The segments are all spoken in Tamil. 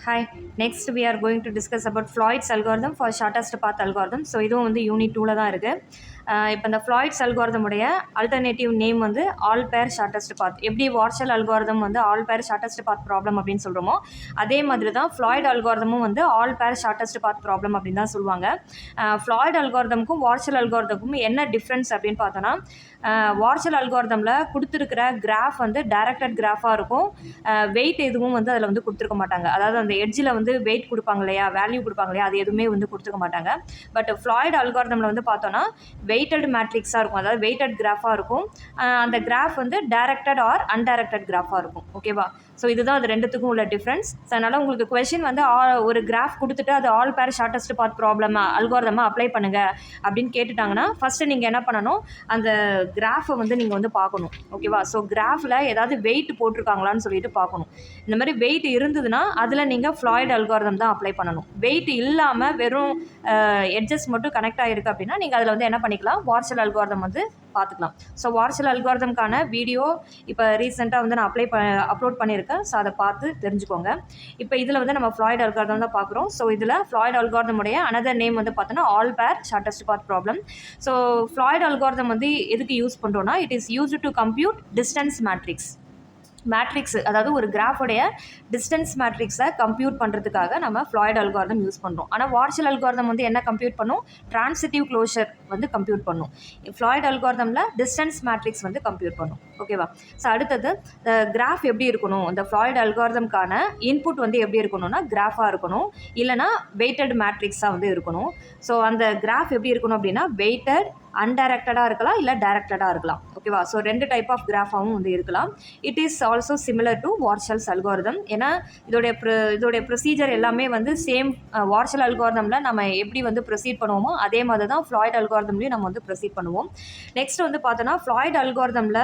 Hi. Next we are going to discuss about Floyd's algorithm for shortest path algorithm. So இதுவும் வந்து யூனிட் 2ல தான் இருக்கு. இப்போ இந்த Floyd's algorithm உடைய alternative name வந்து all pair shortest path. எப்படி வார்ஷல் algorithm வந்து all pair shortest path problem அப்படின்னு சொல்றோமோ அதே மாதிரி தான் Floyd algorithmும் வந்து all pair shortest path problem அப்படின்னு தான் சொல்லுவாங்க. Floyd algorithmக்கும் வார்ஷல் algorithmக்கும் என்ன டிஃப்ரென்ஸ் அப்படின்னு பார்த்தோன்னா வார்ஷல் algorithmல கொடுத்துருக்கிற கிராஃப் வந்து டைரக்டட் கிராஃபாக இருக்கும். வெயிட் எதுவும் வந்து அதில் வந்து கொடுத்துருக்க மாட்டாங்க. அதாவது அந்த எட்ஜில் வந்து வெயிட் கொடுப்பாங்க இல்லையா, வேல்யூ கொடுப்பாங்க இல்லையா, அது எதுவுமே வந்து கொடுத்துருக்க மாட்டாங்க. பட் ஃப்ளாய்ட் அல்காரிதமில் வந்து பார்த்தோன்னா வெயிட்டட் மேட்ரிக்ஸாக இருக்கும், அதாவது வெயிட்டட் கிராஃபாக இருக்கும். அந்த கிராஃப் வந்து டைரக்டட் ஆர் அன்டைரக்டட் கிராஃபாக இருக்கும். ஓகேவா? ஸோ இதுதான் அது ரெண்டுத்துக்கும் உள்ள டிஃப்ரென்ஸ். ஸோ அதனால் உங்களுக்கு கொஷின் வந்து ஒரு கிராஃப் கொடுத்துட்டு அது ஆல் பேர் ஷார்ட்டஸ்ட் பாத் ப்ராப்ளமாக அல்காரிதமாக அப்ளை பண்ணுங்கள் அப்படின்னு கேட்டுட்டாங்கன்னா ஃபஸ்ட்டு நீங்கள் என்ன பண்ணணும், அந்த கிராஃபை வந்து நீங்கள் வந்து பார்க்கணும். ஓகேவா? ஸோ கிராஃபில் ஏதாவது வெயிட் போட்டிருக்காங்களான்னு சொல்லிட்டு பார்க்கணும். இந்த மாதிரி வெயிட் இருந்ததுன்னா அதில் நீங்கள் ஃப்ளாய்ட் அல்காரிதம் தான் அப்ளை பண்ணணும். வெயிட் இல்லாமல் வெறும் எட்ஜஸ் மட்டும் கனெக்ட் ஆகிருக்கு அப்படின்னா நீங்கள் அதில் வந்து என்ன பண்ணிக்கலாம், வார்ஷல் அல்காரிதம் வந்து பார்த்துக்கலாம். ஸோ வார்ஷல் அல்காரிதம்கான வீடியோ இப்போ ரீசெண்டாக வந்து நான் அப்லோட் பண்ணியிருக்கேன். ஸோ அதை பார்த்து தெரிஞ்சுக்கோங்க. இப்போ இதில் வந்து நம்ம ஃப்ளாய்ட் அல்காரிதம் தான் பார்க்குறோம். ஸோ இதில் ஃப்ளாய்ட் அல்காரிதமுடைய அனதர் நேம் வந்து பார்த்தோன்னா all pair shortest path problem. So Floyd algorithm வந்து எதுக்கு யூஸ் பண்ணுறோன்னா, it is used to compute distance matrix, அதாவது ஒரு கிராஃபுடைய டிஸ்டன்ஸ் மேட்ரிக்ஸை கம்ப்யூட் பண்ணுறதுக்காக நம்ம ஃப்ளாய்ட் அல்காரிதம் யூஸ் பண்ணுறோம். ஆனால் வார்ஷல் அல்காரிதம் வந்து என்ன கம்ப்யூட் பண்ணும், ட்ரான்சிட்டிவ் க்ளோஷர் வந்து கம்ப்யூட் பண்ணும். ஃப்ளாய்ட் அல்காரிதமில் டிஸ்டன்ஸ் மேட்ரிக்ஸ் வந்து கம்ப்யூட் பண்ணும். ஓகேவா? ஸோ அடுத்தது கிராஃப் எப்படி இருக்கணும், இந்த ஃப்ளாய்ட் அல்காரிதம்கான இன்புட் வந்து எப்படி இருக்கணும்னா கிராஃபாக இருக்கணும், இல்லைனா வெயிட்டட் மேட்ரிக்ஸாக வந்து இருக்கணும். ஸோ அந்த கிராஃப் எப்படி இருக்கணும் அப்படின்னா வெயிட்டட், அன்டைரக்டடாக இருக்கலாம், இல்லை டைரக்டடாக இருக்கலாம். ஓகேவா? ஸோ ரெண்டு டைப் ஆஃப் கிராஃபாகவும் வந்து இருக்கலாம். It is also similar to Warshall's algorithm. ஏன்னா இதோடைய ப்ரொசீஜர் எல்லாமே வந்து சேம். வார்ஷல் அல்காரிதமில் நம்ம எப்படி வந்து ப்ரொசீட் பண்ணுவோமோ அதே மாதிரி தான் ஃப்ளாய்ட் அல்காரிதம்லையும் நம்ம வந்து ப்ரொசீட் பண்ணுவோம். நெக்ஸ்ட் வந்து பார்த்தோன்னா ஃப்ளாய்ட் அல்காரிதமில்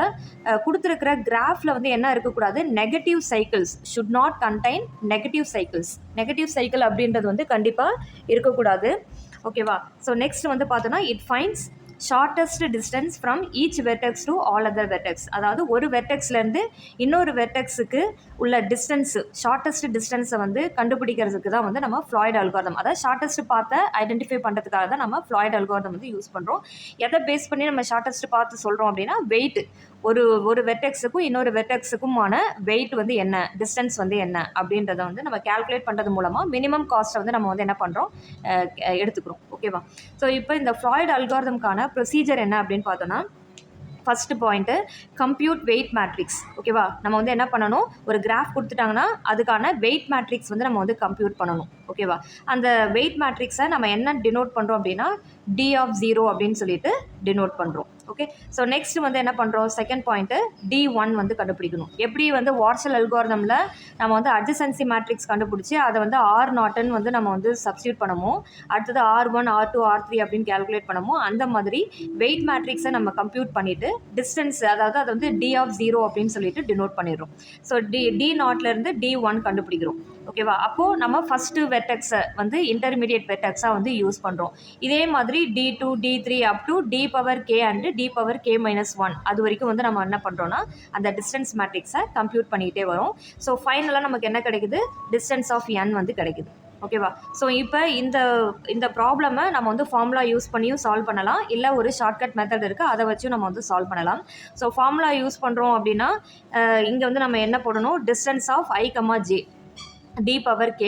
கொடுத்துருக்கிற கிராஃபில் வந்து என்ன இருக்கக்கூடாது, negative cycles should not contain negative cycle அப்படின்றது வந்து கண்டிப்பாக இருக்கக்கூடாது. ஓகேவா? ஸோ நெக்ஸ்ட் வந்து பார்த்தோன்னா it finds shortest distance from each vertex to all other vertex. அதாவது ஒரு வெர்டெக்ஸ்லேருந்து இன்னொரு வெர்டெக்ஸுக்கு உள்ள டிஸ்டன்ஸு, ஷார்ட்டஸ்ட் டிஸ்டன்ஸை வந்து கண்டுபிடிக்கிறதுக்கு தான் வந்து நம்ம ஃப்ளாய்ட் அல்காரிதம், அதாவது ஷார்ட்டஸ்ட் பாத்தை ஐடென்டிஃபை பண்ணுறதுக்காக தான் நம்ம ஃப்ளாய்ட் அல்காரிதம் வந்து யூஸ் பண்ணுறோம். எதை பேஸ் பண்ணி நம்ம ஷார்ட்டஸ்ட் பார்த்து சொல்கிறோம் அப்படின்னா வெயிட், ஒரு வெர்டெக்ஸுக்கும் இன்னொரு வெர்டெக்ஸுக்குமான வெயிட் வந்து என்ன, டிஸ்டன்ஸ் வந்து என்ன அப்படின்றத வந்து நம்ம கால்குலேட் பண்ணுறது மூலமாக மினிமம் காஸ்ட்டை வந்து நம்ம வந்து என்ன பண்ணுறோம், எடுத்துக்கிறோம். ஓகேவா? ஸோ இப்போ இந்த ஃப்ளாய்ட் அல்காரிதம்கான ப்ரொசீஜர் என்ன அப்படின்னு பார்த்தோன்னா, first point compute weight matrix. ஓகேவா? நம்ம வந்து என்ன பண்ணணும், ஒரு கிராஃப் கொடுத்துட்டாங்கன்னா அதுக்கான வெயிட் மேட்ரிக்ஸ் வந்து நம்ம வந்து கம்ப்யூட் பண்ணணும். ஓகேவா? அந்த வெயிட் மேட்ரிக்ஸை நம்ம என்ன டினோட் பண்ணுறோம் அப்படின்னா D(0) அப்படின்னு சொல்லிட்டு டினோட் பண்ணுறோம். ஓகே. ஸோ நெக்ஸ்ட் வந்து என்ன பண்ணுறோம், செகண்ட் பாயிண்ட்டு D1 வந்து கண்டுபிடிக்கணும். எப்படி வந்து வார்ஷல் அல்காரிதமில் நம்ம வந்து அட்ஜசன்சி மேட்ரிக்ஸ் கண்டுபிடிச்சி அதை வந்து R0 வந்து நம்ம வந்து சப்ஸ்டியூட் பண்ணுமோ, அடுத்தது R1, R2, R3 அப்படின்னு கேல்குலேட் பண்ணுமோ, அந்த மாதிரி வெயிட் மேட்ரிக்ஸை நம்ம கம்ப்யூட் பண்ணிவிட்டு டிஸ்டன்ஸ், அதாவது அதை வந்து D(0) அப்படின்னு சொல்லிட்டு டினோட் பண்ணிடுறோம். ஸோ D0லேருந்து D1 கண்டுபிடிக்கிறோம். ஓகேவா? அப்போது நம்ம ஃபஸ்ட்டு வெர்டெக்ஸை வந்து இன்டர்மீடியட் வெர்டெக்ஸாக வந்து யூஸ் பண்ணுறோம். இதே மாதிரி D2, D3 up to D⁻k and D⁻k-1 அது வரைக்கும் வந்து நம்ம என்ன பண்ணுறோன்னா அந்த டிஸ்டன்ஸ் மேட்ரிக்ஸை கம்ப்யூட் பண்ணிகிட்டே வரும். ஸோ ஃபைனலாக நமக்கு என்ன கிடைக்குது, டிஸ்டன்ஸ் ஆஃப் n வந்து கிடைக்குது. ஓகேவா? ஸோ இப்போ இந்த ப்ராப்ளமை நம்ம வந்து ஃபார்முலா யூஸ் பண்ணியும் சால்வ் பண்ணலாம், இல்லை ஒரு ஷார்ட்கட் மெத்தட் இருக்குது அதை வச்சும் நம்ம வந்து சால்வ் பண்ணலாம். ஸோ ஃபார்முலா யூஸ் பண்ணுறோம் அப்படின்னா இங்கே வந்து நம்ம என்ன போடணும், distance of i, j D⁻k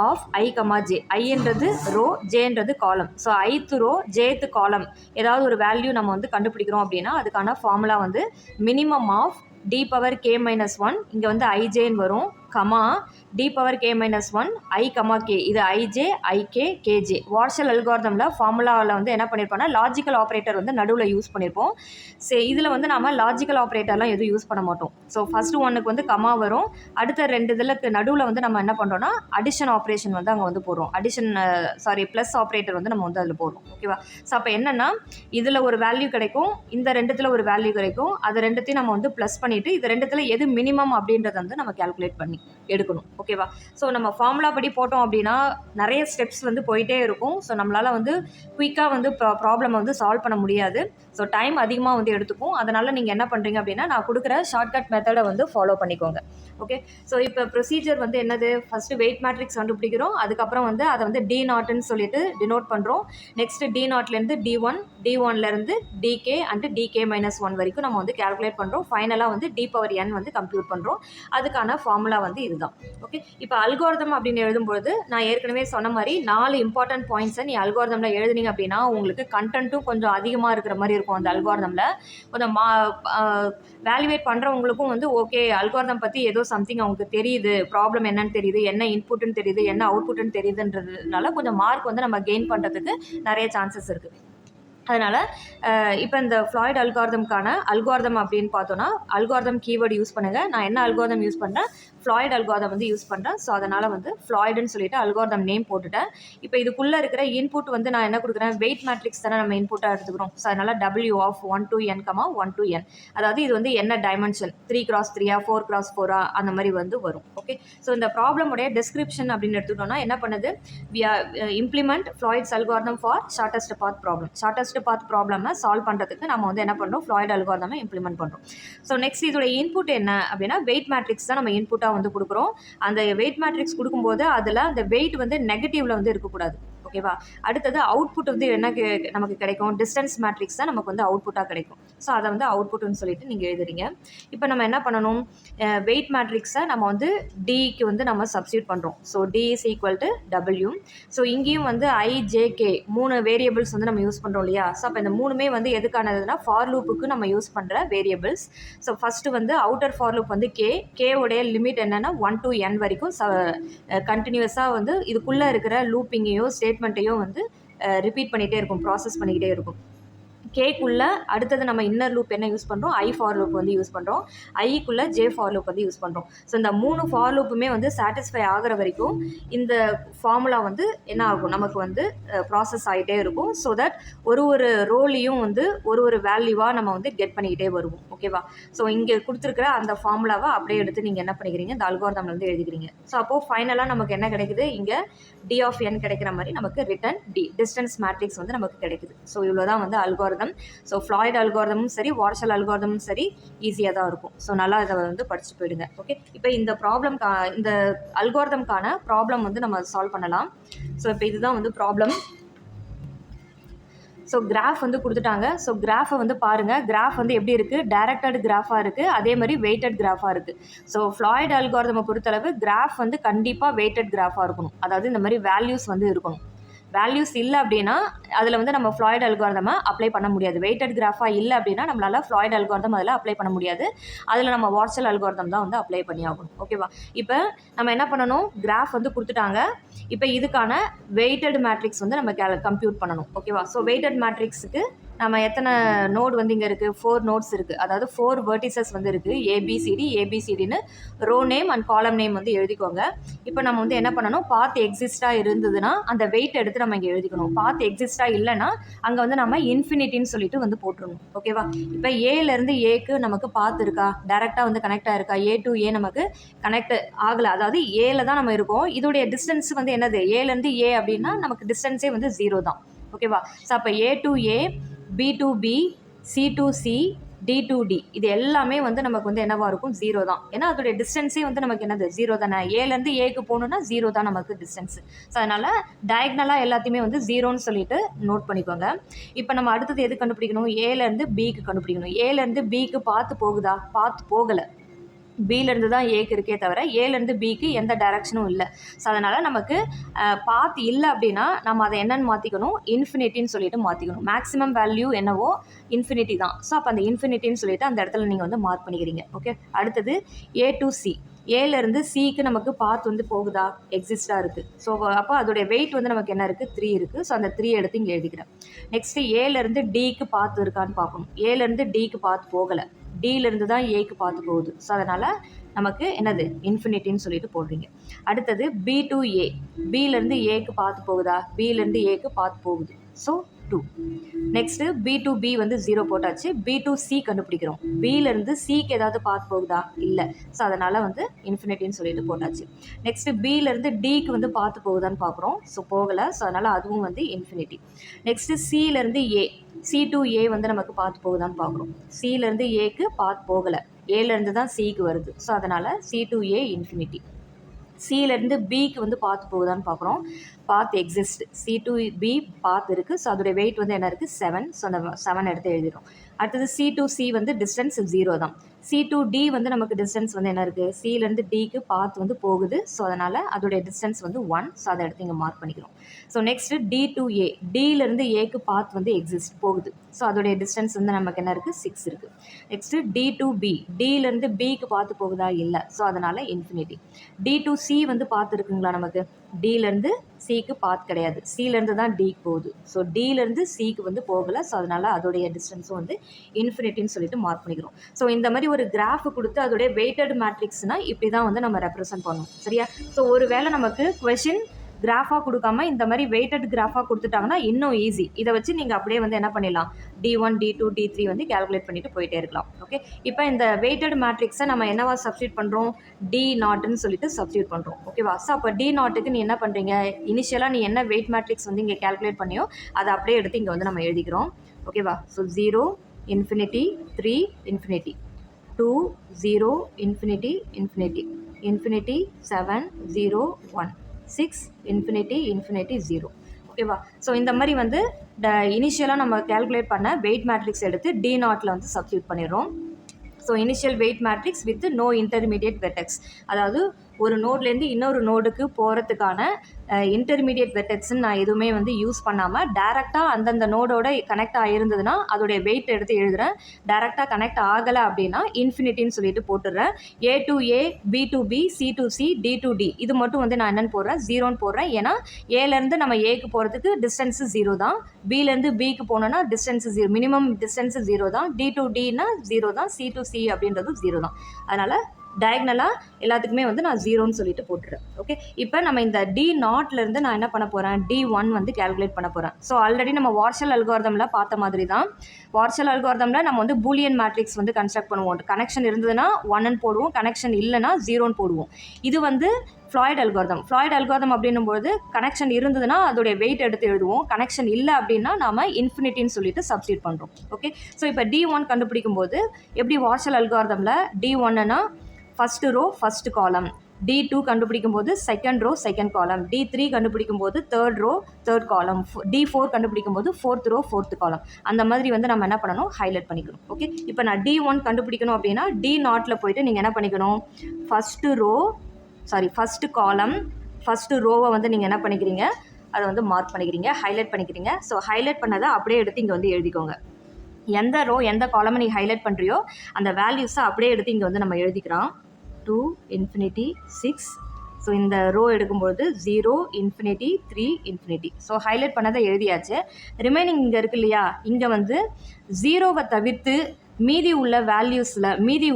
of i, j. ஐன்றது ரோ, ஜேன்றது column. So ith row jth காலம் ஏதாவது ஒரு வேல்யூ நம்ம வந்து கண்டுபிடிக்கிறோம் அப்படின்னா அதுக்கான ஃபார்முலா வந்து மினிமம் ஆஃப் D⁻k-1, இங்கே வந்து ijன்னு வரும், கமா D⁻k-1 i, k. இது ij, ik, kj. வார்ஷல் அல்காரிதமில் ஃபார்முலாவில் வந்து என்ன பண்ணியிருப்போம்னா லாஜிக்கல் ஆப்ரேட்டர் வந்து நடுவில் யூஸ் பண்ணியிருப்போம். இதில் வந்து நம்ம லாஜிக்கல் ஆப்ரேட்டர்லாம் எதுவும் யூஸ் பண்ண மாட்டோம். ஸோ ஃபஸ்ட்டு ஒன்றுக்கு வந்து கமா வரும், அடுத்த ரெண்டு இதில் நடுவில் வந்து நம்ம என்ன பண்ணுறோன்னா அடிஷன் ஆப்ரேஷன் வந்து அங்கே வந்து போடுறோம், ப்ளஸ் ஆப்ரேட்டர் வந்து நம்ம வந்து அதில் போடுறோம். ஓகேவா? ஸோ அப்போ என்னென்னா இதில் ஒரு வேல்யூ கிடைக்கும், இந்த ரெண்டுத்தில் ஒரு வேல்யூ கிடைக்கும், அது ரெண்டுத்தையும் நம்ம வந்து ப்ளஸ் பண்ணிவிட்டு இது ரெண்டுத்தில் எது மினிமம் அப்படின்றத வந்து நம்ம கால்குலேட் பண்ணி எடுக்கணும். ஓகேவா? ஸோ நம்ம ஃபார்முலா படி போட்டோம் அப்படின்னா நிறைய ஸ்டெப்ஸ் வந்து போயிட்டே இருக்கும். ஸோ நம்மளால் வந்து குயிக்காக வந்து ப்ராப்ளம் வந்து சால்வ் பண்ண முடியாது. ஸோ டைம் அதிகமாக வந்து எடுத்துக்கும். அதனால் நீங்கள் என்ன பண்ணுறீங்க அப்படின்னா நான் கொடுக்குற ஷார்ட்கட் மெத்தடை வந்து ஃபாலோ பண்ணிக்கோங்க. ஓகே. ஸோ இப்போ ப்ரொசீஜர் வந்து என்னது, ஃபஸ்ட்டு வெயிட் மேட்ரிக்ஸ் கண்டுபிடிக்கிறோம். அதுக்கப்புறம் வந்து அதை வந்து டி நாட்னு சொல்லிட்டு டினோட் பண்ணுறோம். நெக்ஸ்ட் டி நாட்லேருந்து D1, D1லேருந்து டிகே அண்ட் டிகே -1 வரைக்கும் நம்ம வந்து கேல்குலேட் பண்ணுறோம். ஃபைனலாக வந்து D⁴n வந்து கம்ப்யூட் பண்ணுறோம். அதுக்கான ஃபார்முலா வந்து இதுதான். ஓகே. இப்போ அல்காரிதம் அப்படின்னு எழுதும்பொழுது நான் ஏற்கனவே சொன்ன மாதிரி 4 இம்பார்ட்டன்ட் பாயிண்ட்ஸை நீ அல்காரிதமில் எழுதுனீங்க அப்படின்னா உங்களுக்கு கண்டென்ட்டும் கொஞ்சம் அதிகமாக இருக்கிற மாதிரி இருக்கும். அந்த அல்காரிதமில் கொஞ்சம் வேல்யூவேட் பண்ணுறவங்களுக்கும் வந்து ஓகே அல்காரிதம் பற்றி ஏதோ சம்திங் அவங்களுக்கு தெரியுது, ப்ராப்ளம் என்னன்னு தெரியுது, என்ன இன்புட்னு தெரியுது, என்ன அவுட்புட்னு தெரியுதுன்றதுனால கொஞ்சம் மார்க் வந்து நம்ம கெயின் பண்ணுறதுக்கு நிறைய சான்சஸ் இருக்குது. அதனால் இப்போ இந்த ஃப்ளாய்ட் அல்காரிதம்கான அல்காரிதம் அப்படின்னு பார்த்தோன்னா அல்காரிதம் கீவேர்டு யூஸ் பண்ணுங்கள். நான் என்ன அல்காரிதம் யூஸ் பண்ணுறேன், ஃப்ளாய்ட் அல்காரிதம் வந்து யூஸ் பண்ணுறேன். ஸோ அதனால் வந்து ஃப்ளாய்டுன்னு சொல்லிட்டு அல்காரிதம் நேம் போட்டுட்டேன். இப்போ இதுக்குள்ளே இருக்கிற இன்புட் வந்து நான் என்ன கொடுக்குறேன், வெயிட் மேட்ரிக்ஸ் தானே நம்ம இன்புட்டாக எடுத்துக்கிறோம். ஸோ அதனால் W of 1 to n, 1 to n, அதாவது இது வந்து என்ன டைமென்ஷன் 3x3 4x4 அந்த மாதிரி வந்து வரும். ஓகே. ஸோ இந்த ப்ராப்ளமுடைய டிஸ்கிரிப்ஷன் அப்படின்னு எடுத்துக்கிட்டோம்னா என்ன பண்ணுது, implement Floyd's algorithm for shortest path problem. Shortest path ப்ராப்ளமை சால்வ் பண்ணுறதுக்கு நம்ம வந்து என்ன பண்ணுறோம், ஃப்ளாய்ட் அல்காரிதமை இம்ப்ளிமெண்ட் பண்ணுறோம். ஸோ நெக்ஸ்ட் இதோட இன்புட் என்ன அப்படின்னா வெயிட் மேட்ரிக்ஸ் தான் நம்ம இன்புட்டாக வந்து கொடுக்குறோம். அந்த வெயிட் மேட்ரிக்ஸ் கொடுக்கும்போது அதில் அந்த வெயிட் வந்து நெகட்டிவ்ல வந்து இருக்கக்கூடாது. ஓகேவா? அடுத்தது அவுட்புட் வந்து என்ன நமக்கு கிடைக்கும், டிஸ்டன்ஸ் மேட்ரிக்ஸ் தான் நமக்கு வந்து அவுட்புட்டாக கிடைக்கும். ஸோ அதை வந்து அவுட்புட்னு சொல்லிட்டு நீங்கள் எழுதுறீங்க. இப்போ நம்ம என்ன பண்ணணும், வெயிட் மேட்ரிக்ஸை நம்ம வந்து டிக்கு வந்து நம்ம சப்ஸ்டியூட் பண்ணுறோம். So D is equal to W. So இங்கேயும் வந்து IJK 3 வேரியபிள்ஸ் வந்து நம்ம யூஸ் பண்ணுறோம் இல்லையா? ஸோ அப்போ இந்த 3மே வந்து எதுக்கானதுன்னா ஃபார் லூப்புக்கு நம்ம யூஸ் பண்ணுற வேரியபிள்ஸ். ஸோ ஃபஸ்ட்டு வந்து அவுட்டர் ஃபார் லூப் வந்து K உடைய லிமிட் என்னென்னா 1 to n வரைக்கும் கண்டினியூஸாக வந்து இதுக்குள்ளே இருக்கிற லூப்பிங்கையோ ஸ்டேட்மெண்ட்டையோ வந்து ரிப்பீட் பண்ணிகிட்டே இருக்கும், ப்ராசஸ் பண்ணிக்கிட்டே இருக்கும். கேக்குள்ளே அடுத்தது நம்ம இன்னர் லூப் என்ன யூஸ் பண்ணுறோம், I ஃபார் லூப் வந்து யூஸ் பண்ணுறோம். ஐக்குள்ளே J ஃபார் லூப் வந்து யூஸ் பண்ணுறோம். ஸோ இந்த 3 ஃபார் லூப்புமே வந்து சாட்டிஸ்ஃபை ஆகிற வரைக்கும் இந்த ஃபார்முலா வந்து என்ன ஆகும், நமக்கு வந்து ப்ராசஸ் ஆகிட்டே இருக்கும். ஸோ தட் ஒரு ரோலையும் வந்து ஒரு வேல்யூவாக நம்ம வந்து கெட் பண்ணிக்கிட்டே வருவோம். ஓகேவா? ஸோ இங்கே கொடுத்துருக்குற அந்த ஃபார்முலாவை அப்படியே எடுத்து நீங்கள் என்ன பண்ணிக்கிறீங்க, இந்த அல்காரிதம்ல வந்து எழுதிக்கிறீங்க. ஸோ அப்போது ஃபைனலாக நமக்கு என்ன கிடைக்குது, இங்கே D of n கிடைக்கிற மாதிரி நமக்கு ரிட்டன் டிஸ்டன்ஸ் மேட்ரிக்ஸ் வந்து நமக்கு கிடைக்குது. ஸோ இவ்வளோ தான் வந்து அல்காரிதம். ஸோ ஃப்ளாய்ட் அல்காரிதமும் சரி வாட்ஷல் அல்காரிதமும் சரி ஈஸியாக தான் இருக்கும். ஸோ நல்லா இதை வந்து படிச்சு போயிடுங்க. ஓகே. இப்போ இந்த இந்த அல்காரிதம்கான ப்ராப்ளம் வந்து நம்ம சால்வ் பண்ணலாம். ஸோ இப்போ இதுதான் வந்து ப்ராப்ளம். ஸோ கிராஃப் வந்து கொடுத்துட்டாங்க. ஸோ கிராஃபை வந்து பாருங்கள், கிராஃப் வந்து எப்படி இருக்குது, டைரக்டட் கிராஃபாக இருக்குது, அதே மாதிரி வெயிட்டட் கிராஃபாக இருக்குது. ஸோ ஃப்ளாய்ட் அல்காரிதமை பொறுத்தளவு கிராஃப் வந்து கண்டிப்பாக வெயிட்டட் கிராஃபாக இருக்கணும். அதாவது இந்த மாதிரி வேல்யூஸ் வந்து இருக்கணும். வேல்யூஸ் இல்லை அப்படின்னா அதில் வந்து நம்ம ஃப்ளாய்ட் அல்காரிதமை அப்ளை பண்ண முடியாது. வெயிட்டட் கிராஃபாக இல்லை அப்படின்னா நம்மளால் ஃப்ளாய்ட் அல்காரிதம் அதில் அப்ளை பண்ண முடியாது. அதில் நம்ம வாட்ஷல் அல்காரிதம் தான் வந்து அப்ளை பண்ணி ஆகணும். ஓகேவா? இப்போ நம்ம என்ன பண்ணணும், கிராஃப் வந்து கொடுத்துட்டாங்க. இப்போ இதுக்கான வெயிட்டட் மேட்ரிக்ஸ் வந்து நம்ம கம்ப்யூட் பண்ணணும். ஓகேவா? ஸோ வெயிட்டட் மேட்ரிக்ஸுக்கு நம்ம எத்தனை நோடு வந்து இங்கே இருக்குது, 4 நோட்ஸ் இருக்குது. அதாவது 4 வெர்டிசஸ் வந்து இருக்குது. ஏபிசிடின்னு row name and column name வந்து எழுதிக்கோங்க. இப்போ நம்ம வந்து என்ன பண்ணணும், பாத் எக்ஸிஸ்டாக இருந்ததுன்னா அந்த வெயிட் எடுத்து நம்ம இங்கே எழுதிக்கணும். பாத் எக்ஸிஸ்டாக இல்லைன்னா அங்கே வந்து நம்ம இன்ஃபினிட்டின்னு சொல்லிட்டு வந்து போட்டுருணும். ஓகேவா? இப்போ ஏலேருந்து ஏக்கு நமக்கு பாத் இருக்கா, டேரெக்டாக வந்து கனெக்ட் ஆகிருக்கா, A to A நமக்கு கனெக்ட் ஆகலை. அதாவது ஏல தான் நம்ம இருக்கோம். இதோடைய டிஸ்டன்ஸ் வந்து என்னது, ஏலேருந்து A அப்படின்னா நமக்கு டிஸ்டன்ஸே வந்து 0 தான். ஓகேவா? ஸோ அப்போ A to A, B to B, C to C, D to D இது எல்லாமே வந்து நமக்கு வந்து என்னவா இருக்கும், 0 தான். ஏன்னா அதோடைய டிஸ்டன்ஸே வந்து நமக்கு என்னது 0 தானே. ஏலேருந்து ஏக்கு போகணுன்னா 0 தான் நமக்கு டிஸ்டன்ஸ். ஸோ அதனால் டயக்னலாக எல்லாத்தையுமே வந்து 0ன்னு சொல்லிட்டு நோட் பண்ணிக்கோங்க. இப்போ நம்ம அடுத்தது எது கண்டுபிடிக்கணும், ஏலேருந்து பிக்கு கண்டுபிடிக்கணும். ஏலேருந்து பிக்கு பார்த்து போகுதா, பார்த்து போகலை. பியிலேருந்து தான் ஏக்கு இருக்கே தவிர ஏலேருந்து பிக்கு எந்த டைரக்ஷனும் இல்லை. ஸோ அதனால் நமக்கு பாத் இல்லை அப்படின்னா நம்ம அதை என்னென்னு மாற்றிக்கணும், இன்ஃபினிட்டின்னு சொல்லிட்டு மாற்றிக்கணும். மேக்ஸிமம் வேல்யூ என்னவோ இன்ஃபினிட்டி தான். ஸோ அப்போ அந்த இன்ஃபினிட்டின்னு சொல்லிட்டு அந்த இடத்துல நீங்கள் வந்து மார்க் பண்ணிக்கிறீங்க. ஓகே. அடுத்தது A to C, ஏலேருந்து சிக்கு நமக்கு பாத் வந்து போகுதா, எக்ஸிஸ்டாக இருக்குது. ஸோ அப்போ அதோடைய வெயிட் வந்து நமக்கு என்ன இருக்குது, 3 இருக்குது. ஸோ அந்த 3 எடுத்து இங்கே எழுதிக்கிறேன். நெக்ஸ்ட்டு ஏலேருந்து டிக்கு பாத்து இருக்கான்னு பார்க்கணும். ஏலேருந்து டிக்கு பாத்து போகலை, டியிலேருந்து தான் ஏக்கு பார்த்து போகுது. ஸோ அதனால் நமக்கு என்னது இன்ஃபினிட்டின்னு சொல்லிட்டு போடுறீங்க. அடுத்தது B to A, பியிலேருந்து ஏக்கு பார்த்து போகுதா, பியிலேருந்து ஏக்கு பார்த்து போகுது. So 2. Next B to B வந்து 0 போட்டாச்சு. பி டு சி கண்டுபிடிக்கிறோம். பியிலேருந்து சிக்கு ஏதாவது பாத் போகுதா? இல்லை. ஸோ அதனால் வந்து இன்ஃபினிட்டின்னு சொல்லிட்டு போட்டாச்சு. நெக்ஸ்ட்டு பியிலேருந்து டிக்கு வந்து பார்த்து போகுதான்னு பார்க்குறோம். ஸோ போகலை. ஸோ அதனால் அதுவும் வந்து இன்ஃபினிட்டி. நெக்ஸ்ட்டு சியிலேருந்து ஏ, சி டு ஏ வந்து நமக்கு பார்த்து போகுதான்னு பார்க்குறோம். சியிலேருந்து ஏக்கு பார்த்து போகலை. ஏலேருந்து தான் சிக்கு வருது. ஸோ அதனால் சி டு ஏ இன்ஃபினிட்டி. சியிலேருந்து பிக்கு வந்து பார்த்து போகுதான்னு பார்க்குறோம். பாத் எக்ஸிஸ்ட். சி டு பி பாத் இருக்குது. ஸோ அதோடைய வெயிட் வந்து என்ன இருக்குது? 7. ஸோ அந்த 7 எடுத்து எழுதிடும். அடுத்தது சி டு சி வந்து டிஸ்டன்ஸ் 0 தான். சி டு டி வந்து நமக்கு டிஸ்டன்ஸ் வந்து என்ன இருக்குது? சியிலேருந்து டிக்கு பாத் வந்து போகுது. ஸோ அதனால் அதோடைய டிஸ்டன்ஸ் வந்து 1. ஸோ அதை எடுத்து இங்கே மார்க் பண்ணிக்கிறோம். ஸோ நெக்ஸ்ட்டு டி டு ஏ, டியிலேருந்து ஏக்கு பாத் வந்து எக்ஸிஸ்ட் போகுது. ஸோ அதோடைய டிஸ்டன்ஸ் வந்து நமக்கு என்ன இருக்குது? 6 இருக்குது. நெக்ஸ்ட்டு டி டு பி, டியிலேருந்து பிக்கு பார்த்து போகுதா? இல்லை. ஸோ அதனால் இன்ஃபினிட்டி. டி டு சி வந்து பார்த்து இருக்குங்களா நமக்கு? டியிலேருந்து சிக்கு பாத் கிடையாது. சியிலேருந்து தான் டிக்கு போகுது. ஸோ டியிலேருந்து சிக்கு வந்து போகலை. ஸோ அதனால் அதோடைய டிஸ்டன்ஸும் வந்து இன்ஃபினிட்டின்னு சொல்லிட்டு மார்க் பண்ணிக்கிறோம். ஸோ இந்த மாதிரி ஒரு கிராஃப் கொடுத்து அதோடைய வெயிட்டட் மேட்ரிக்ஸ்னால் இப்படி தான் வந்து நம்ம ரெப்ரசென்ட் பண்ணணும். சரியா? ஸோ ஒரு வேளை நமக்கு கொஷின் கிராஃபாக கொடுக்காம இந்த மாதிரி வெயிட்டட் கிராஃபாக கொடுத்துட்டாங்கன்னா இன்னும் ஈஸி. இதை வச்சு நீங்கள் அப்படியே வந்து என்ன பண்ணிடலாம்? D1, D2, D3 வந்து கேல்குலேட் பண்ணிட்டு போயிட்டே இருக்கலாம். ஓகே, இப்போ இந்த வெயிட்டட் மேட்ரிக்ஸை நம்ம என்னவா சப்ஸ்டியூட் பண்ணுறோம்? D0ன்னு சொல்லிட்டு சப்ஸ்டியூட் பண்ணுறோம். ஓகேவா? ஸோ அப்போ D0க்கு நீ என்ன பண்ணுறீங்க? இனிஷியலாக நீ என்ன வெயிட் மேட்ரிக்ஸ் வந்து இங்கே கேல்குலேட் பண்ணியோ அதை அப்படியே எடுத்து இங்கே வந்து நம்ம எழுதிக்கிறோம். ஓகேவா? So 0, infinity, 3, infinity, 2, 0, infinity, infinity, infinity, 7, 0, 1, 6, infinity, infinity, 0. ஓகேவா? ஸோ இந்த மாதிரி வந்து இனிஷியலாக நம்ம கேல்குலேட் பண்ண வெயிட் மேட்ரிக்ஸ் எடுத்து D0ல் வந்து சப்ஸ்டியூட் பண்ணிடுறோம். So initial weight matrix with no intermediate vertex, அதாவது ஒரு நோட்லேருந்து இன்னொரு நோடுக்கு போகிறதுக்கான இன்டர்மீடியட் வெர்டெக்ஸ்ன்னு நான் எதுவுமே வந்து யூஸ் பண்ணாமல் டேரெக்டாக அந்தந்த நோடோட கனெக்ட் ஆகிருந்ததுன்னா அதோடைய வெயிட் எடுத்து எழுதுகிறேன். டேரெக்டாக கனெக்ட் ஆகலை அப்படின்னா இன்ஃபினிட்டின்னு சொல்லிட்டு போட்டுடுறேன். A to A, B to B, C to C, D to D இது மட்டும் வந்து நான் என்னென்னு போடுறேன்? 0ன்னு போடுறேன். ஏன்னா ஏலேருந்து நம்ம ஏக்கு போகிறதுக்கு டிஸ்டன்ஸு 0 தான். பிலேருந்து பிக்கு போனோன்னா டிஸ்டன்ஸு 0, மினிமம் டிஸ்டன்ஸு 0 தான். D to Dனா 0 தான். C to C அப்படின்றதும் 0 தான். அதனால் டயக்னலாக எல்லாத்துக்குமே வந்து நான் 0ன்னு சொல்லிட்டு போட்டுறேன். ஓகே, இப்போ நம்ம இந்த D0லேருந்து நான் என்ன பண்ண போகிறேன்? D1 வந்து கேல்குலேட் பண்ண போகிறேன். ஸோ ஆல்ரெடி நம்ம வார்ஷல் அல்காரிதமில் பார்த்த மாதிரி தான். வார்ஷல் அல்காரிதமில் நம்ம வந்து பூலியன் மேட்ரிக்ஸ் வந்து கன்ஸ்ட்ரக்ட் பண்ணுவோம். கனெக்ஷன் இருந்ததுன்னா 1ன்னு போடுவோம், கனெக்ஷன் இல்லைன்னா 0ன்னு போடுவோம். இது வந்து ஃப்ளாய்ட் அல்காரிதம். ஃப்ளாய்ட் அல்காரிதம் அப்படின்னும்போது கனெக்ஷன் இருந்ததுன்னா அதோடைய வெயிட் எடுத்து எழுதுவோம். கனெக்ஷன் இல்லை அப்படின்னா நம்ம இன்ஃபினிட்டின்னு சொல்லிட்டு சப்ஸ்டியூட் பண்ணுறோம். ஓகே, ஸோ இப்போ D1 கண்டுபிடிக்கும் போது எப்படி வார்ஷல் அல்காரிதமில் D1ன்னா first row first column, D2 கண்டுபிடிக்கும் போது second row second column, D3 கண்டுபிடிக்கும் போது தேர்ட் ரோ தேர்ட் காலம், D4 கண்டுபிடிக்கும் போது ஃபோர்த் ரோ ஃபோர்த் காலம். அந்த மாதிரி வந்து நம்ம என்ன பண்ணணும்? ஹைலைட் பண்ணிக்கணும். ஓகே, இப்போ நான் D1 கண்டுபிடிக்கணும் அப்படின்னா D0ல் போயிட்டு நீங்கள் என்ன பண்ணிக்கணும்? ஃபஸ்ட்டு காலம் ஃபஸ்ட்டு ரோவை வந்து நீங்கள் என்ன பண்ணிக்கிறீங்க? அதை வந்து மார்க் பண்ணிக்கிறீங்க, ஹைலைட் பண்ணிக்கிறீங்க. ஸோ ஹைலைட் பண்ணதை அப்படியே எடுத்து இங்கே வந்து எழுதிக்கோங்க. எந்த ரோ எந்த காலமை நீ ஹைலைட் பண்ணுறியோ அந்த வேல்யூஸை அப்படியே எடுத்து இங்கே வந்து நம்ம எழுதிக்கிறோம். 2, infinity, 6. ஸோ இந்த ரோ எடுக்கும்போது 0, infinity, 3, infinity. ஸோ ஹைலைட் பண்ணதை எழுதியாச்சு. ரிமைனிங் இங்கே இருக்கு இல்லையா? இங்கே வந்து 0வை தவிர்த்து மீதி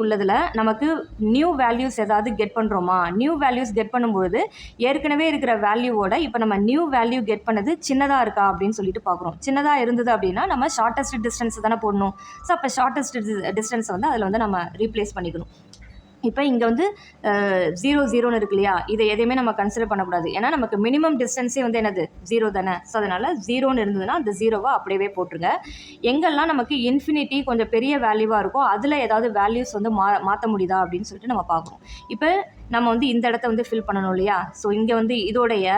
உள்ளதில் நமக்கு நியூ வேல்யூஸ் ஏதாவது கெட் பண்ணுறோமா? நியூ வேல்யூஸ் கெட் பண்ணும்போது ஏற்கனவே இருக்கிற வேல்யூவோட இப்போ நம்ம நியூ வேல்யூ கெட் பண்ணது சின்னதாக இருக்கா அப்படின்னு சொல்லிட்டு பார்க்குறோம். சின்னதாக இருந்தது அப்படின்னா நம்ம ஷார்ட்டஸ்ட் டிஸ்டன்ஸ் தானே போடணும். ஸோ அப்போ ஷார்ட்டஸ்ட் டிஸ்டன்ஸை வந்து அதில் வந்து நம்ம ரீப்ளேஸ் பண்ணிக்கணும். இப்போ இங்கே வந்து 0, 0ன்னு இருக்கு இல்லையா? இதை எதையுமே நம்ம கன்சிடர் பண்ணக்கூடாது. ஏன்னா நமக்கு மினிமம் டிஸ்டன்ஸே வந்து என்னது? 0 தானே. ஸோ அதனால் 0ன்னு இருந்ததுன்னா அந்த 0வை அப்படியே போட்டுருங்க. எங்கெல்லாம் நமக்கு இன்ஃபினிட்டி கொஞ்சம் பெரிய வேல்யூவாக இருக்கோ அதில் ஏதாவது வேல்யூஸ் வந்து மாற்ற முடியுதா அப்படின்னு சொல்லிட்டு நம்ம பார்க்குறோம். இப்போ நம்ம வந்து இந்த இடத்த வந்து ஃபில் பண்ணணும் இல்லையா? ஸோ இங்கே வந்து இதோடைய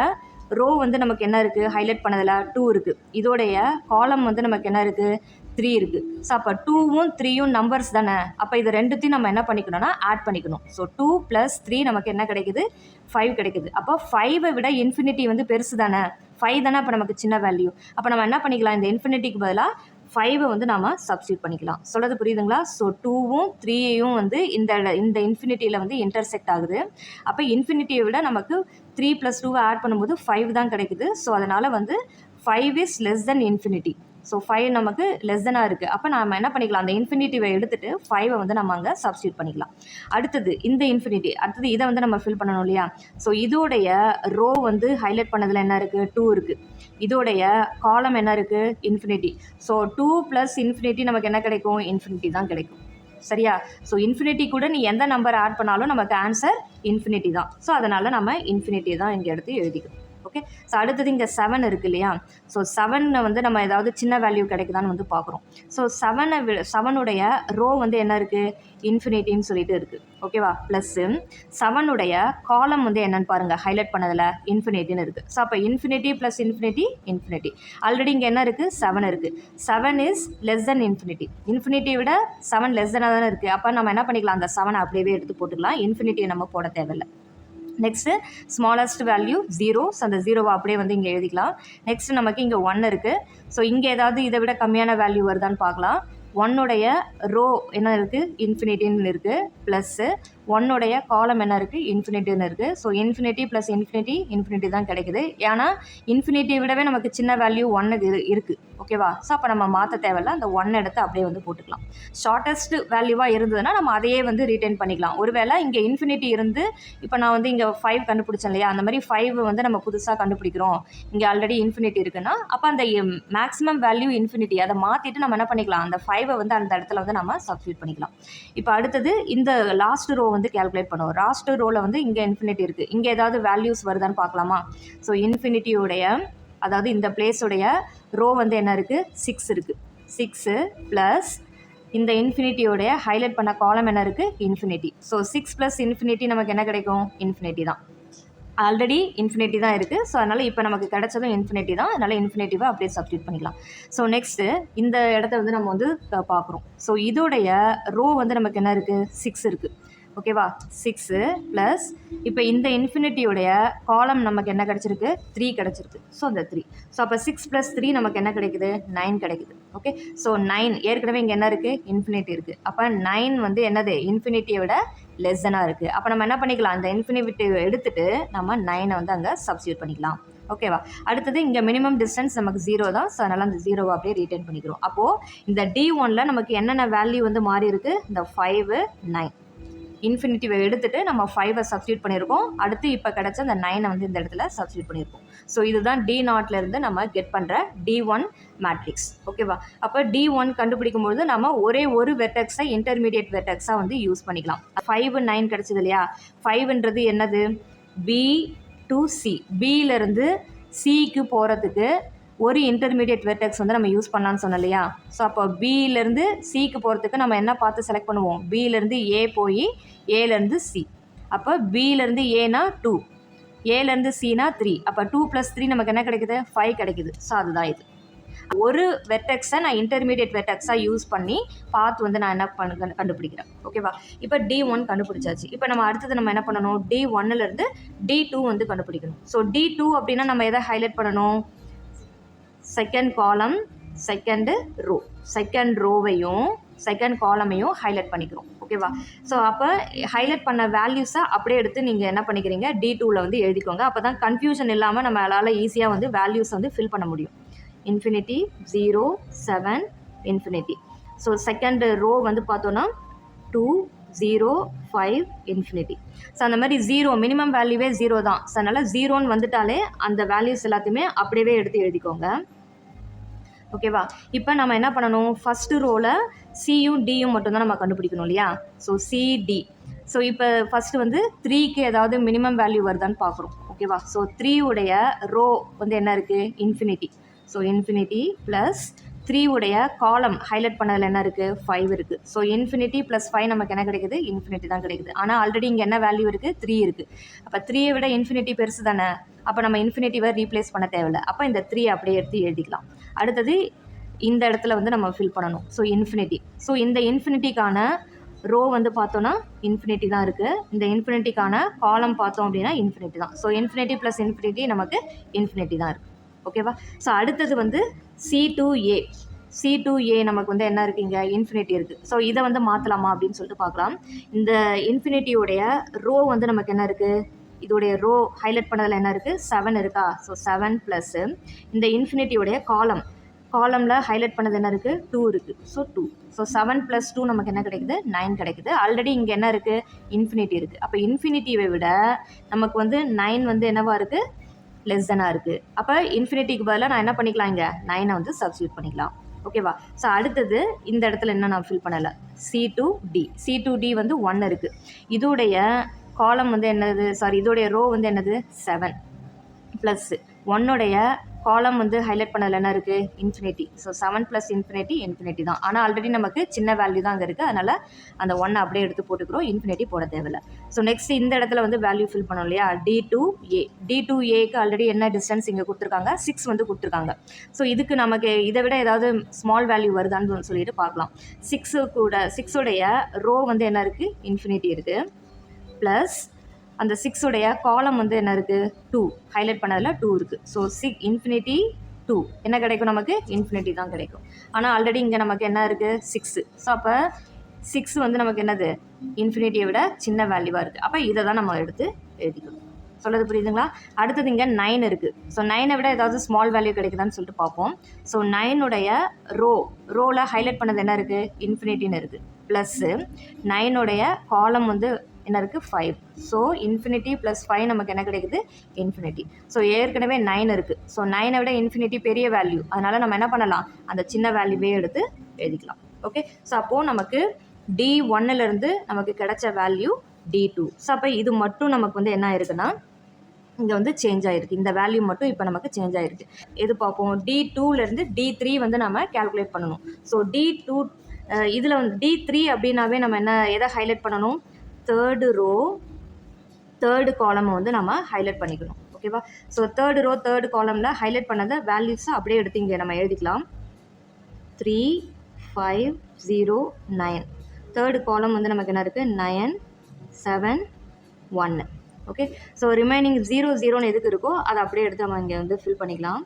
ரோ வந்து நமக்கு என்ன இருக்குது? ஹைலைட் பண்ணதில் 2 இருக்குது. இதோடைய காலம் வந்து நமக்கு என்ன இருக்குது? 3 இருக்குது. ஸோ அப்போ 2வும் 3யும் நம்பர்ஸ் தானே. அப்போ இது ரெண்டுத்தையும் நம்ம என்ன பண்ணிக்கணும்னா ஆட் பண்ணிக்கணும். ஸோ 2 + 3 நமக்கு என்ன கிடைக்குது? 5 கிடைக்குது. அப்போ 5வை விட இன்ஃபினிட்டி வந்து பெருசு தானே. 5 தானே அப்போ நமக்கு சின்ன வேல்யூ. அப்போ நம்ம என்ன பண்ணிக்கலாம்? இந்த இன்ஃபினிட்டிக்கு பதிலாக 5வை வந்து நம்ம சப்ஸ்டியூட் பண்ணிக்கலாம். சொல்கிறது புரியுதுங்களா? ஸோ 2வும் 3யும் வந்து இந்த இன்ஃபினிட்டியில் வந்து இன்டர்செக்ட் ஆகுது. அப்போ இன்ஃபினிட்டியை விட நமக்கு 3 + 2வை ஆட் பண்ணும்போது 5 தான் கிடைக்குது. ஸோ அதனால் வந்து 5 is less than infinity. So 5 நமக்கு லெஸ் தெனாக இருக்குது. அப்போ நம்ம என்ன பண்ணிக்கலாம், அந்த இன்ஃபினிட்டிவை எடுத்துகிட்டு 5 வந்து நம்ம அங்கே சப்ஸ்டியூட் பண்ணிக்கலாம். அடுத்தது இந்த இன்ஃபினிட்டி, அடுத்தது இதை வந்து நம்ம ஃபில் பண்ணணும் இல்லையா. ஸோ இதோடைய ரோ வந்து ஹைலைட் பண்ணதில் என்ன இருக்குது, 2 இருக்குது. இதோடைய காலம் என்ன இருக்குது, இன்ஃபினிட்டி. ஸோ 2 + இன்ஃபினிட்டி நமக்கு என்ன கிடைக்கும், இன்ஃபினிட்டி தான் கிடைக்கும். சரியா. ஸோ இன்ஃபினிட்டி கூட நீ எந்த நம்பர் ஆட் பண்ணாலும் நமக்கு ஆன்சர் இன்ஃபினிட்டி தான். ஸோ அதனால் நம்ம இன்ஃபினிட்டி தான் இங்கே எடுத்து எழுதிக்கணும். ஓகே. ஸோ அடுத்தது இங்கே 7 இருக்குது இல்லையா. ஸோ 7 வந்து நம்ம ஏதாவது சின்ன வேல்யூ கிடைக்குதான்னு வந்து பார்க்குறோம். ஸோ 7உடைய ரோ வந்து என்ன இருக்குது, இன்ஃபினிட்டின்னு சொல்லிட்டு இருக்குது. ஓகேவா. ப்ளஸ்ஸு 7உடைய காலம் வந்து என்னென்னு பாருங்கள், ஹைலைட் பண்ணதில் இன்ஃபினிட்டின்னு இருக்குது. ஸோ அப்போ infinity plus infinity infinity. Already இங்கே என்ன இருக்குது, 7 இருக்குது. 7 இஸ் லெஸ் தென் இன்ஃபினிட்டி. இன்ஃபினிட்டியை விட 7 லெஸ் தெனாக தானே இருக்குது. அப்போ நம்ம என்ன பண்ணிக்கலாம், அந்த 7 அப்படியே எடுத்து போட்டுக்கலாம். இன்ஃபினிட்டியை நம்ம போட தேவையில்லை. Next smallest value 0. ஸோ அந்த 0வை அப்படியே வந்து இங்கே எழுதிக்கலாம். நெக்ஸ்ட்டு நமக்கு இங்கே 1 இருக்குது. ஸோ இங்கே ஏதாவது இதை விட கம்மியான வேல்யூ வருதான்னு பார்க்கலாம். 1உடைய ரோ என்ன இருக்குது, இன்ஃபினிட்டின்னு இருக்குது. ப்ளஸ்ஸு 1உடைய காலம் என்ன இருக்குது, இன்ஃபினிட்டின்னு இருக்குது. So infinity plus infinity infinity தான் கிடைக்குது. ஏன்னா இன்ஃபினிட்டியை விடவே நமக்கு சின்ன வேல்யூ 1 இருக்குது. ஓகேவா. ஸோ அப்போ நம்ம மாற்ற தேவையில்ல, அந்த 1 எடுத்து அப்படியே வந்து போட்டுக்கலாம். ஷார்ட்டஸ்ட் வேல்யூவாக இருந்ததுன்னா நம்ம அதையே வந்து ரீட்டைன் பண்ணிக்கலாம். ஒருவேளை இங்கே இன்ஃபினிட்டி இருந்து இப்போ நான் வந்து இங்கே 5 கண்டுபிடிச்சேன் இல்லையா, அந்த மாதிரி 5 வந்து நம்ம புதுசாக கண்டுபிடிக்கிறோம், இங்கே ஆல்ரெடி இன்ஃபினிட்டி இருக்குன்னா அப்போ அந்த மேக்ஸிமம் வேல்யூ இன்ஃபினிட்டி அதை மாற்றிட்டு நம்ம என்ன பண்ணிக்கலாம், அந்த 5 வந்து அந்த இடத்துல வந்து நம்ம சப்ஸ்டியூட் பண்ணிக்கலாம். இப்போ அடுத்தது இந்த லாஸ்ட் ரோ வந்து கேல்குலேட் பண்ணுவோம். லாஸ்ட் ரோவில் வந்து இங்கே இன்ஃபினிட்டி இருக்குது. இங்கே ஏதாவது வேல்யூஸ் வருதான்னு பார்க்கலாமா. ஸோ இன்ஃபினிட்டியோடைய, அதாவது இந்த பிளேஸுடைய ரோ வந்து என்ன இருக்குது, 6 இருக்குது. 6 ப்ளஸ் இந்த இன்ஃபினிட்டியோடைய ஹைலைட் பண்ண காலம் என்ன இருக்குது, இன்ஃபினிட்டி. ஸோ 6 + இன்ஃபினிட்டி நமக்கு என்ன கிடைக்கும், இன்ஃபினிட்டி தான். ஆல்ரெடி இன்ஃபினிட்டி தான் இருக்குது. ஸோ அதனால் இப்போ நமக்கு கிடைச்சதும் இன்ஃபினிட்டி தான். அதனால் இன்ஃபினிட்டிவை அப்படியே சப்ஸ்டியூட் பண்ணிக்கலாம். ஸோ நெக்ஸ்ட்டு இந்த இடத்த வந்து நம்ம வந்து பார்க்குறோம். ஸோ இதோடைய ரோ வந்து நமக்கு என்ன இருக்குது, 6 இருக்குது. ஓகேவா. 6 ப்ளஸ் இப்போ இந்த இன்ஃபினிட்டியோடைய காலம் நமக்கு என்ன கிடச்சிருக்கு, 3 கிடச்சிருக்கு. ஸோ அந்த 3. ஸோ அப்போ 6 + 3 நமக்கு என்ன கிடைக்குது, 9 கிடைக்குது. ஓகே. ஸோ 9 ஏற்கனவே இங்கே என்ன இருக்குது, இன்ஃபினிட்டி இருக்குது. அப்போ 9 வந்து என்னது, இன்ஃபினிட்டியை விட லெஸ் தெனாக இருக்குது. அப்போ நம்ம என்ன பண்ணிக்கலாம், இந்த இன்ஃபினிட்டியை எடுத்துகிட்டு நம்ம 9 வந்து அங்கே சப்ஸ்டியூட் பண்ணிக்கலாம். ஓகேவா. அடுத்தது இங்கே மினிமம் டிஸ்டன்ஸ் நமக்கு 0 தான். ஸோ அதனால் அந்த 0வை அப்படியே ரீட்டைன் பண்ணிக்கிறோம். அப்போது இந்த D1ல் நமக்கு என்னென்ன வேல்யூ வந்து மாறி இருக்குது, இந்த 5, 9. இன்ஃபினிட்டிவை எடுத்துகிட்டு நம்ம 5 சப்ஸ்டியூட் பண்ணியிருக்கோம். அடுத்து இப்போ கிடச்ச அந்த 9 வந்து இந்த இடத்துல சப்ஸ்டியூட் பண்ணியிருக்கோம். ஸோ இதுதான் D0லேருந்து நம்ம கெட் பண்ணுற D1 மேட்ரிக்ஸ். ஓகேவா. அப்போ D1 கண்டுபிடிக்கும்போது நம்ம ஒரே ஒரு வெர்டெக்ஸை இன்டர்மீடியட் வெர்டெக்ஸாக வந்து யூஸ் பண்ணிக்கலாம். 5, 9 கிடச்சிது இல்லையா. 5ன்றது என்னது, B to C. Bலேருந்து Cக்கு போகிறதுக்கு ஒரு இன்டர்மீடியட் வெர்டெக்ஸ் வந்து நம்ம யூஸ் பண்ணலான்னு சொன்னோம் இல்லையா. ஸோ அப்போ Bலேருந்து Cக்கு போகிறதுக்கு நம்ம என்ன பார்த்து செலக்ட் பண்ணுவோம், Bலேருந்து A போய் Aலேருந்து C. அப்போ Bலேருந்து Aனா 2, Aலேருந்து Cனா 3. அப்போ 2 + 3 நமக்கு என்ன கிடைக்குது, 5 கிடைக்குது. ஸோ அதுதான் இது. ஒரு வெர்டெக்ஸை நான் இன்டர்மீடியட் வெர்டெக்ஸாக யூஸ் பண்ணி பார்த்து வந்து நான் என்ன கண்டுபிடிக்கிறேன். ஓகேவா. இப்போ D1 கண்டுபிடிச்சாச்சு. இப்போ நம்ம அடுத்தது நம்ம என்ன பண்ணணும், D1லேருந்து D2 வந்து கண்டுபிடிக்கணும். ஸோ D2 அப்படின்னா நம்ம எதை ஹைலைட் பண்ணணும், second column, second row. Second ரோவையும் செகண்ட் காலமையும் ஹைலைட் பண்ணிக்கிறோம். ஓகேவா. ஸோ அப்போ ஹைலைட் பண்ண வேல்யூஸை அப்படியே எடுத்து நீங்கள் என்ன பண்ணிக்கிறீங்க, D2ல் வந்து எழுதிக்கோங்க. அப்போ தான் கன்ஃபியூஷன் இல்லாமல் நம்மளால் ஈஸியாக வந்து வேல்யூஸை வந்து ஃபில் பண்ண முடியும். Infinity 0, 7, infinity. So second row வந்து பார்த்தோன்னா 2, 0, 5, இன்ஃபினிட்டி. ஸோ அந்த மாதிரி 0 மினிமம் வேல்யூவே 0 தான். ஸோ அதனால் 0ன்னு வந்துட்டாலே அந்த வேல்யூஸ் எல்லாத்தையுமே அப்படியே எடுத்து எழுதிக்கோங்க. ஓகேவா. இப்போ நம்ம என்ன பண்ணணும், ஃபஸ்ட்டு ரோவில் சியும் டியும் மட்டும்தான் நம்ம கண்டுபிடிக்கணும் இல்லையா. So CD. ஸோ இப்போ ஃபஸ்ட்டு வந்து 3க்கு ஏதாவது மினிமம் வேல்யூ வருதான்னு பார்க்குறோம். ஓகேவா. ஸோ 3உடைய ரோ வந்து என்ன இருக்குது, இன்ஃபினிட்டி. ஸோ இன்ஃபினிட்டி ப்ளஸ் 3உடைய காலம் ஹைலைட் பண்ணதில் என்ன இருக்குது, 5 இருக்குது. ஸோ இன்ஃபினிட்டி ப்ளஸ் 5 நமக்கு என்ன கிடைக்குது, இன்ஃபினிட்டி தான் கிடைக்குது. ஆனால் ஆல்ரெடி இங்கே என்ன வேல்யூ இருக்குது, 3 இருக்குது. அப்போ 3ஐ விட இன்ஃபினிட்டி பெருசு தானே. அப்போ நம்ம இன்ஃபினிட்டிவை ரீப்ளேஸ் பண்ண தேவையில்லை. அப்போ இந்த 3 அப்படியே எடுத்து எழுதிக்கலாம். அடுத்தது இந்த இடத்துல வந்து நம்ம ஃபில் பண்ணணும். So infinity. ஸோ இந்த இன்ஃபினிட்டிக்கான ரோ வந்து பார்த்தோன்னா இன்ஃபினிட்டி தான் இருக்குது. இந்த இன்ஃபினிட்டிக்கான காலம் பார்த்தோம் அப்படின்னா இன்ஃபினிட்டி தான். ஸோ இன்ஃபினிட்டி ப்ளஸ் இன்ஃபினிட்டி நமக்கு இன்ஃபினிட்டி தான் இருக்குது. ஓகேவா. ஸோ அடுத்தது வந்து C2A. C2A நமக்கு வந்து என்ன இருக்குங்க, இன்ஃபினிட்டி இருக்குது. ஸோ இதை வந்து மாற்றலாமா அப்படின்னு சொல்லிட்டு பார்க்கலாம். இந்த இன்ஃபினிட்டியோடைய ரோ வந்து நமக்கு என்ன இருக்குது, இதோடைய ரோ ஹைலைட் பண்ணதில் என்ன இருக்குது, 7 இருக்கா. ஸோ 7 ப்ளஸ்ஸு இந்த இன்ஃபினிட்டியோடைய காலம் காலமில் ஹைலைட் பண்ணது என்ன இருக்குது, 2 இருக்குது. ஸோ 2. ஸோ 7 + 2 நமக்கு என்ன கிடைக்குது, 9 கிடைக்குது. ஆல்ரெடி இங்கே என்ன இருக்குது, இன்ஃபினிட்டி இருக்குது. அப்போ இன்ஃபினிட்டியை விட நமக்கு வந்து 9 வந்து என்னவா இருக்குது, லெஸ் தெனாக இருக்குது. அப்போ இன்ஃபினிட்டிக்கு பதிலாக நான் என்ன பண்ணிக்கலாம், இங்கே 9 வந்து சப்ஸ்டியூட் பண்ணிக்கலாம். ஓகேவா. ஸோ அடுத்தது இந்த இடத்துல என்ன நான் ஃபில் பண்ணலை, C2D வந்து 1 இருக்குது. இதோடைய காலம் வந்து என்னது, இதோடைய ரோ வந்து என்னது 7 ப்ளஸ் 1உடைய காலம் வந்து ஹைலைட் பண்ணதில் என்ன இருக்குது, இன்ஃபினிட்டி. ஸோ 7 + இன்ஃபினிட்டி தான். ஆனால் ஆல்ரெடி நமக்கு சின்ன வேல்யூ தான் அங்கே இருக்குது. அதனால் அந்த 1 அப்படியே எடுத்து போட்டுக்கிறோம், இன்ஃபினிட்டி போட தேவையில்லை. ஸோ நெக்ஸ்ட் இந்த இடத்துல வந்து வேல்யூ ஃபில் பண்ணோம் இல்லையா, D2Aக்கு ஆல்ரெடி என்ன டிஸ்டன்ஸ் இங்கே கொடுத்துருக்காங்க, 6 வந்து கொடுத்துருக்காங்க. ஸோ இதுக்கு நமக்கு இதை விட ஏதாவது ஸ்மால் வேல்யூ வருதான்னு சொல்லிட்டு பார்க்கலாம். 6உடைய ரோ வந்து என்ன இருக்குது, இன்ஃபினிட்டி இருக்குது. ப்ளஸ் அந்த 6உடைய காலம் வந்து என்ன இருக்குது, 2 ஹைலைட் பண்ணதில் 2 இருக்குது. ஸோ இன்ஃபினிட்டி 2 என்ன கிடைக்கும், நமக்கு இன்ஃபினிட்டி தான் கிடைக்கும். ஆனால் ஆல்ரெடி இங்கே நமக்கு என்ன இருக்குது, 6. ஸோ அப்போ 6 வந்து நமக்கு என்னது, இன்ஃபினிட்டியை விட சின்ன வேல்யூவாக இருக்குது. அப்போ இதை தான் நம்ம எடுத்து எழுதிக்கணும். சொல்கிறது புரியுதுங்களா. அடுத்தது இங்கே 9 இருக்குது. ஸோ 9ஐ விட ஏதாவது ஸ்மால் வேல்யூ கிடைக்குதான்னு சொல்லிட்டு பார்ப்போம். ஸோ 9உடைய ரோவில் ஹைலைட் பண்ணது என்ன இருக்குது, இன்ஃபினிட்டின்னு இருக்குது. ப்ளஸ்ஸு 9உடைய காலம் வந்து என்ன இருக்குது, 5. ஸோ இன்ஃபினிட்டி + 5 நமக்கு என்ன கிடைக்குது, இன்ஃபினிட்டி. ஸோ ஏற்கனவே 9 இருக்குது. ஸோ 9ஐ விட இன்ஃபினிட்டி பெரிய வேல்யூ. அதனால் நம்ம என்ன பண்ணலாம், அந்த சின்ன வேல்யூவே எடுத்து எழுதிக்கலாம். ஓகே. ஸோ அப்போது நமக்கு D1லேருந்து நமக்கு கிடைச்ச வேல்யூ D2. ஸோ அப்போ இது மட்டும் நமக்கு வந்து என்ன இருக்குன்னா, இங்கே வந்து சேஞ்ச் ஆகிருக்கு. இந்த வேல்யூ மட்டும் இப்போ நமக்கு சேஞ்ச் ஆகிருக்கு. எது பார்ப்போம், D2லேருந்து D3 வந்து நம்ம கேல்குலேட் பண்ணணும். ஸோ D2 இதில் வந்து D3 அப்படின்னாவே நம்ம எதை ஹைலைட் பண்ணணும், தேர்டு ரோ தேர்டு காலமை வந்து நம்ம ஹைலைட் பண்ணிக்கணும். ஓகேவா. ஸோ தேர்டு ரோ தேர்டு காலமில் ஹைலைட் பண்ணதை வேல்யூஸை அப்படியே எடுத்து இங்கே நம்ம எழுதிக்கலாம். 3 5 0 9. தேர்டு காலம் வந்து நமக்கு என்ன இருக்குது, 9 7 1. ஓகே. ஸோ ரிமைனிங் 0 0ன்னு எதுக்கு இருக்கோ அதை அப்படியே எடுத்து நம்ம இங்கே வந்து ஃபில் பண்ணிக்கலாம்.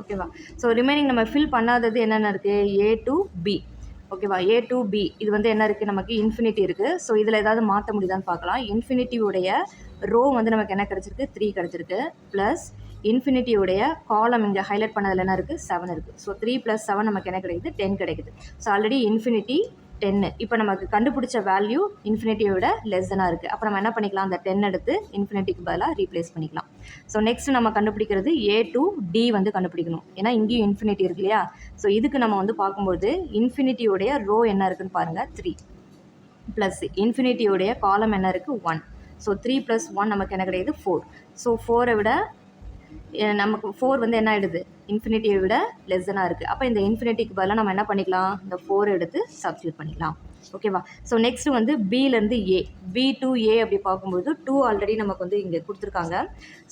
ஓகேவா. ஸோ ரிமைனிங் நம்ம ஃபில் பண்ணாதது என்னென்ன இருக்குது, A to B. ஓகேவா. A to B இது வந்து என்ன இருக்குது, நமக்கு இன்ஃபினிட்டி இருக்குது. ஸோ இதில் ஏதாவது மாற்ற முடியுதான்னு பார்க்கலாம். இன்ஃபினிட்டியுடைய ரோ வந்து நமக்கு என்ன கிடச்சிருக்கு, 3 கிடச்சிருக்கு. ப்ளஸ் இன்ஃபினிட்டியுடைய காலம் இங்கே ஹைலைட் பண்ணதில் என்ன இருக்குது, 7 இருக்குது. ஸோ 3 + 7 நமக்கு என்ன கிடைக்குது, 10 கிடைக்குது. So already infinity 10. இப்போ நமக்கு கண்டுபிடிச்ச வேல்யூ இன்ஃபினிட்டியை விட லெஸ் தெனாக இருக்குது. அப்போ நம்ம என்ன பண்ணிக்கலாம், அந்த 10 எடுத்து இன்ஃபினிட்டிக்கு பதிலாக ரீப்ளேஸ் பண்ணிக்கலாம். ஸோ நெக்ஸ்ட் நம்ம கண்டுபிடிக்கிறது A to D வந்து கண்டுபிடிக்கணும். ஏன்னா இங்கேயும் இன்ஃபினிட்டி இருக்கு இல்லையா. ஸோ இதுக்கு நம்ம வந்து பார்க்கும்போது இன்ஃபினிட்டியோடைய ரோ என்ன இருக்குதுன்னு பாருங்கள், 3. ப்ளஸ் இன்ஃபினிட்டியோடைய காலம் என்ன இருக்குது, 1. ஸோ 3 + 1 நமக்கு என்ன கிடைக்குது, 4. ஸோ 4ஐ விட நமக்கு 4 வந்து என்ன ஆகிடுது, இன்ஃபினிட்டியை விட லெஸ் தெனாக இருக்குது. அப்போ இந்த இன்ஃபினிட்டிக்கு பதிலாக நம்ம என்ன பண்ணிக்கலாம், இந்த 4 எடுத்து சப்ஸ்டியூட் பண்ணிக்கலாம். ஓகேவா. ஸோ நெக்ஸ்ட் வந்து B-லேருந்து A, B to A அப்படி பார்க்கும்போது 2 ஆல்ரெடி நமக்கு வந்து இங்கே கொடுத்துருக்காங்க.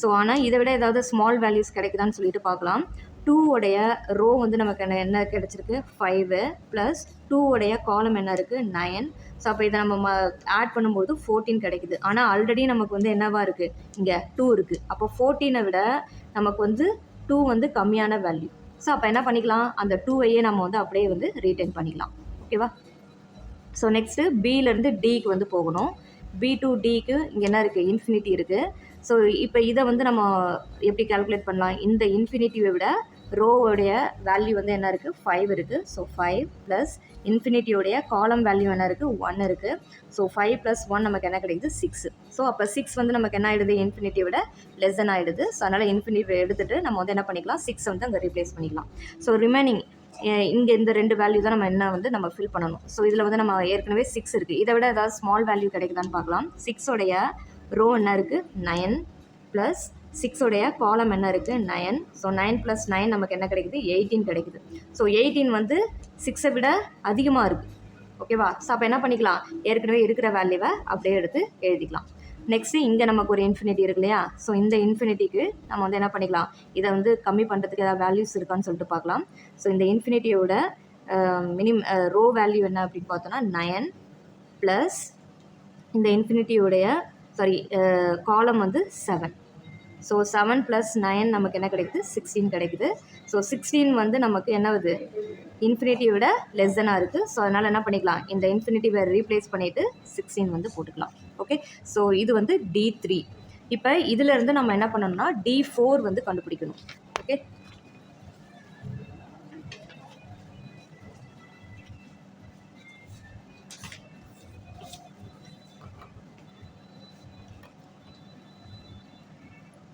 ஸோ ஆனால் இதை விட ஏதாவது ஸ்மால் வேல்யூஸ் கிடைக்குதான்னு சொல்லிட்டு பார்க்கலாம். 2உடைய ரோ வந்து நமக்கு என்ன கிடச்சிருக்கு, 5 ப்ளஸ் 2உடைய காலம் என்ன இருக்குது, 9. ஸோ அப்போ இதை நம்ம ஆட் பண்ணும்போது 14 கிடைக்குது. ஆனால் ஆல்ரெடி நமக்கு வந்து என்னவாக இருக்குது, இங்கே 2 இருக்குது. அப்போ 14ஐ விட நமக்கு வந்து 2 வந்து கம்மியான வேல்யூ. ஸோ அப்போ என்ன பண்ணிக்கலாம், அந்த 2ஐயே நம்ம வந்து அப்படியே வந்து ரீட்டைன் பண்ணிக்கலாம். ஓகேவா. ஸோ நெக்ஸ்ட்டு B-லேருந்து Dக்கு வந்து போகணும். B to Dக்கு இங்கே என்ன இருக்குது, இன்ஃபினிட்டி இருக்குது. ஸோ இப்போ இதை வந்து நம்ம எப்படி கால்குலேட் பண்ணலாம், இந்த இன்ஃபினிட்டியை விட ரோவோடைய வேல்யூ வந்து என்ன இருக்குது, 5 இருக்குது. ஸோ 5 ப்ளஸ் இன்ஃபினிட்டியோடைய காலம் வேல்யூ என்ன இருக்குது, 1 இருக்குது. ஸோ 5 + 1 நமக்கு என்ன கிடைக்குது, 6. ஸோ அப்போ 6 வந்து நமக்கு என்ன ஆகிடுது, இன்ஃபினிட்டியை விட லெஸ் தென் ஆகிடுது. ஸோ அதனால் இன்ஃபினிட்டி எடுத்துகிட்டு நம்ம வந்து என்ன பண்ணிக்கலாம், 6 வந்து அங்கே ரீப்ளேஸ் பண்ணிக்கலாம். ஸோ ரிமைனிங் இங்கே இந்த 2 வேல்யூ தான் நம்ம ஃபில் பண்ணணும். ஸோ இதில் வந்து நம்ம ஏற்கனவே 6 இருக்குது. இதை விட ஏதாவது ஸ்மால் வேல்யூ கிடைக்குதான்னு பார்க்கலாம். 6உடைய ரோ என்ன இருக்குது, 9 ப்ளஸ் 6உடைய காலம் என்ன இருக்குது, 9. ஸோ 9 + 9 நமக்கு என்ன கிடைக்குது, 18 கிடைக்குது. ஸோ 18 வந்து 6ஐ விட அதிகமாக இருக்குது. ஓகேவா. ஸோ அப்போ என்ன பண்ணிக்கலாம், ஏற்கனவே இருக்கிற வேல்யூவை அப்படியே எடுத்து எழுதிக்கலாம். நெக்ஸ்ட்டு இங்கே நமக்கு ஒரு இன்ஃபினிட்டி இருக்கு இல்லையா. ஸோ இந்த இன்ஃபினிட்டிக்கு நம்ம வந்து என்ன பண்ணிக்கலாம், இதை வந்து கம்மி பண்ணுறதுக்கு ஏதாவது வேல்யூஸ் இருக்கான்னு சொல்லிட்டு பார்க்கலாம். ஸோ இந்த இன்ஃபினிட்டியோட ரோ வேல்யூ என்ன அப்படின்னு பார்த்தோன்னா 9 ப்ளஸ் இந்த இன்ஃபினிட்டியோடைய காலம் வந்து 7. ஸோ 7 + 9 நமக்கு என்ன கிடைக்குது, 16 கிடைக்குது. ஸோ 16 வந்து நமக்கு என்னது, இன்ஃபினிட்டியை விட லெஸ் தெனாக இருக்குது. ஸோ அதனால் என்ன பண்ணிக்கலாம், இந்த இன்ஃபினிட்டிவை ரீப்ளேஸ் பண்ணிவிட்டு 16 வந்து போட்டுக்கலாம். ஓகே. ஸோ இது வந்து D3. இப்போ இதிலேருந்து நம்ம என்ன பண்ணணும்னா D4 வந்து கண்டுபிடிக்கணும். ஓகே.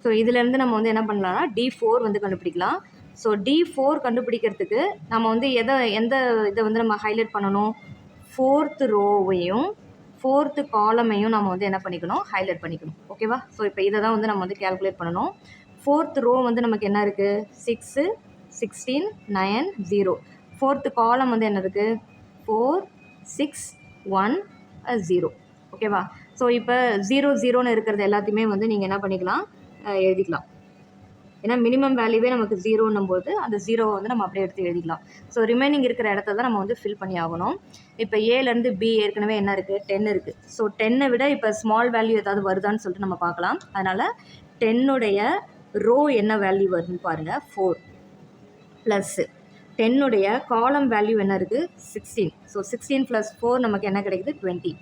ஸோ இதிலேருந்து நம்ம வந்து என்ன பண்ணலாம்னா D4 வந்து கண்டுபிடிக்கலாம். ஸோ D4 கண்டுபிடிக்கிறதுக்கு நம்ம வந்து எந்த இதை வந்து நம்ம ஹைலைட் பண்ணணும், 4th ரோவையும் 4th காலமையும் நம்ம வந்து என்ன பண்ணிக்கணும், ஹைலைட் பண்ணிக்கணும். ஓகேவா? ஸோ இப்போ இதை தான் வந்து நம்ம வந்து கேல்குலேட் பண்ணணும். 4th ரோ வந்து நமக்கு என்ன இருக்குது, 6, 16, 9, 0. 4th காலம் வந்து என்ன இருக்குது, 4, 6, 1, 0. ஓகேவா? ஸோ இப்போ 0 0ன்னு இருக்கிறது எல்லாத்தையுமே வந்து நீங்கள் என்ன பண்ணிக்கலாம், எழுதிக்கலாம். ஏன்னா மினிமம் வேல்யூவே நமக்கு 0ன்னும் போது அந்த 0வை வந்து நம்ம அப்படியே எடுத்து எழுதிக்கலாம். ஸோ ரிமைனிங் இருக்கிற இடத்த தான் நம்ம வந்து ஃபில் பண்ணி ஆகணும். இப்போ ஏலேருந்து பி ஏற்கனவே என்ன இருக்குது, 10 இருக்குது. ஸோ 10 விட இப்போ ஸ்மால் வேல்யூ ஏதாவது வருதான்னு சொல்லிட்டு நம்ம பார்க்கலாம். அதனால் 10உடைய ரோ என்ன வேல்யூ வருதுன்னு பாருங்கள், 4 ப்ளஸ் 10உடைய காலம் வேல்யூ என்ன இருக்குது, 16. ஸோ 16 + 4 நமக்கு என்ன கிடைக்குது, 20.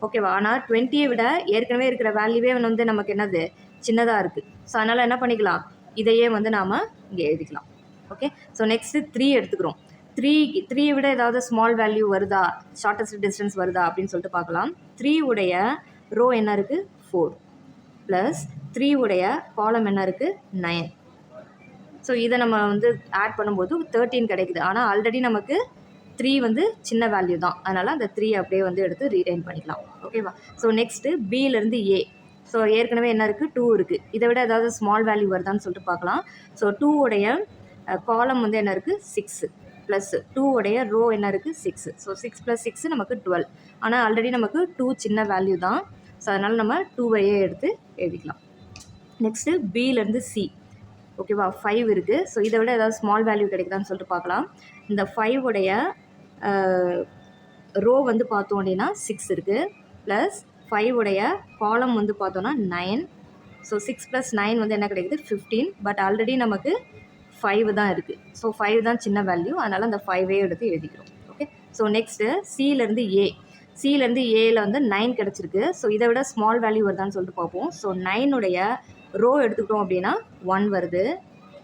ஓகேவா? ஆனால் 20யை விட ஏற்கனவே இருக்கிற வேல்யூவே வந்து நமக்கு என்னது, சின்னதாக இருக்குது. ஸோ அதனால் என்ன பண்ணிக்கலாம், இதையே வந்து நாம் இங்கே எழுதிக்கலாம். ஓகே. ஸோ நெக்ஸ்ட்டு 3 எடுத்துக்கிறோம். 3 விட ஏதாவது ஸ்மால் வேல்யூ வருதா, ஷார்ட்டஸ்ட் டிஸ்டன்ஸ் வருதா அப்படின்னு சொல்லிட்டு பார்க்கலாம். 3 உடைய ரோ என்ன இருக்குது, 4 ப்ளஸ் 3 உடைய காலம் என்ன இருக்குது, 9. ஸோ இதை நம்ம வந்து ஆட் பண்ணும்போது 13 கிடைக்குது. ஆனால் ஆல்ரெடி நமக்கு 3 வந்து சின்ன வேல்யூ தான், அதனால் அந்த 3 அப்படியே வந்து எடுத்து ரீடைன் பண்ணிக்கலாம். ஓகேவா? ஸோ நெக்ஸ்ட்டு பியிலேருந்து ஏ. ஸோ ஏற்கனவே என்ன இருக்குது, 2 இருக்குது. இதை விட ஏதாவது ஸ்மால் வேல்யூ வருதான்னு சொல்லிட்டு பார்க்கலாம். ஸோ 2 உடைய காலம் வந்து என்ன இருக்குது, 6 ப்ளஸ் 2 உடைய ரோ என்ன இருக்குது, 6. ஸோ 6 + 6 நமக்கு 12. ஆனால் ஆல்ரெடி நமக்கு 2 சின்ன வேல்யூ தான். ஸோ அதனால் நம்ம 2வையே எடுத்து எழுதிக்கலாம். நெக்ஸ்ட்டு பியிலேருந்து சி. ஓகேவா? 5 இருக்குது. ஸோ இதை விட ஏதாவது ஸ்மால் வேல்யூ கிடைக்குதான்னு சொல்லிட்டு பார்க்கலாம். இந்த 5 உடைய ரோ வந்து பார்த்தோம் அப்படின்னா 6 இருக்குது ப்ளஸ் 5 உடைய காலம் வந்து பார்த்தோன்னா 9. ஸோ 6 + 9 வந்து என்ன கிடைக்குது, 15. பட் ஆல்ரெடி நமக்கு 5 தான் இருக்குது. ஸோ 5 தான் சின்ன வேல்யூ, அதனால் அந்த 5வே எடுத்து எழுதிக்கிறோம். ஓகே. ஸோ நெக்ஸ்ட்டு சியிலேருந்து ஏ. சியிலேருந்து ஏல வந்து 9 கிடச்சிருக்கு. ஸோ இதை விட ஸ்மால் வேல்யூ வருதான்னு சொல்லிட்டு பார்ப்போம். ஸோ 9உடைய ரோ எடுத்துக்கிட்டோம் அப்படின்னா 1 வருது.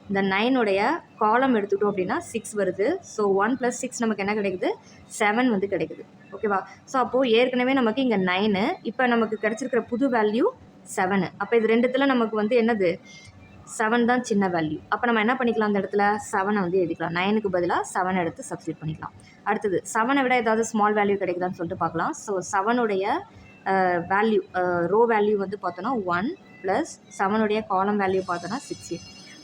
இந்த 9உடைய காலம் எடுத்துக்கிட்டோம் அப்படின்னா 6 வருது. ஸோ 1 + 6 நமக்கு என்ன கிடைக்குது, 7 வந்து கிடைக்குது. ஓகேவா? ஸோ அப்போது ஏற்கனவே நமக்கு இங்கே 9, இப்போ நமக்கு கிடச்சிருக்கிற புது வேல்யூ 7. அப்போ இது ரெண்டுத்தில் நமக்கு வந்து என்னது, 7 தான் சின்ன வேல்யூ. அப்போ நம்ம என்ன பண்ணிக்கலாம், அந்த இடத்துல 7 வந்து எழுதிக்கலாம். 9க்கு பதிலாக 7 எடுத்து சப்ஸ்டியூட் பண்ணிக்கலாம். அடுத்தது 7 விட ஏதாவது ஸ்மால் வேல்யூ கிடைக்குதான்னு சொல்லிட்டு பார்க்கலாம். ஸோ 7உடைய வேல்யூ ரோ வேல்யூ வந்து பார்த்தோன்னா 1 ப்ளஸ் 7உடைய காலம் வேல்யூ பார்த்தோன்னா 16.